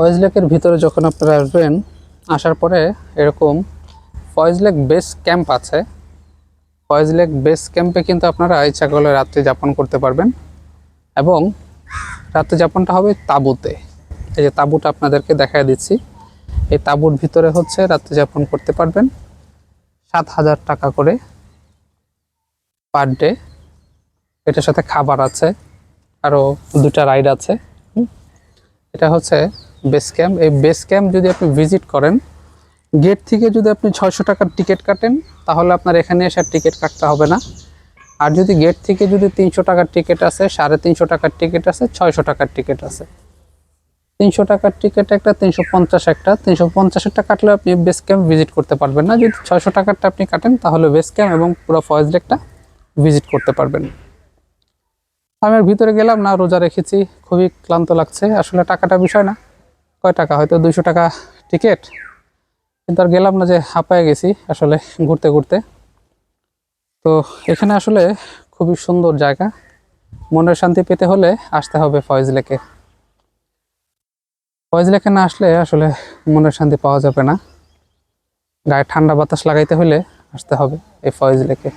ফয়েজ লেকের ভিতরে যখন আপনারা আসবেন, আসার পরে এরকম ফয়েজ লেক বেস ক্যাম্প আছে। ফয়েজ লেক বেস ক্যাম্পে কিন্তু আপনারা ইচ্ছা করলে রাত্রি যাপন করতে পারবেন, এবং রাত্রি যাপনটা হবে তাঁবুতে। এই যে তাঁবুটা আপনাদেরকে দেখায় দিচ্ছি, এই তাঁবুর ভিতরে হচ্ছে রাত্রি যাপন করতে পারবেন 7,000 টাকা করে পার ডে। এটার সাথে খাবার আছে, আরও 2টা রাইড আছে। এটা হচ্ছে বেস ক্যাম্প। এই বেস ক্যাম্প যদি আপনি ভিজিট করেন, গেট থেকে যদি আপনি 600 টাকার টিকিট কাটেন, তাহলে আপনার এখানে এসে টিকিট কাটতে হবে না। আর যদি গেট থেকে যদি 300 টাকার টিকিট আছে, 350 টাকার টিকিট আছে, 600 টাকার টিকিট আছে। 300 টাকার টিকিট একটা, 350 একটা। 350-এরটা কাটলে আপনি বেস ক্যাম্প ভিজিট করতে পারবেন না। যদি 600 টাকারটা আপনি কাটেন, তাহলে বেস ক্যাম্প এবং পুরো ফয়েজ লেকটা ভিজিট করতে পারবেন। আমি আর ভিতরে গেলাম না, রোজা রেখেছি, খুবই ক্লান্ত লাগছে। আসলে টাকাটা বিষয় না, কয় টাকা, হয়তো 200 টাকা টিকিট, কিন্তু আর গেলাম না, যে হাঁপায়ে গেছি আসলে ঘুরতে ঘুরতে। তো এখানে আসলে খুবই সুন্দর জায়গা। মনের শান্তি পেতে হলে আসতে হবে ফয়েজ লেকে। ফয়েজ লেকে না আসলে আসলে মনের শান্তি পাওয়া যাবে না। গায়ে ঠান্ডা বাতাস লাগাইতে হলে আসতে হবে এই ফয়েজ লেকে।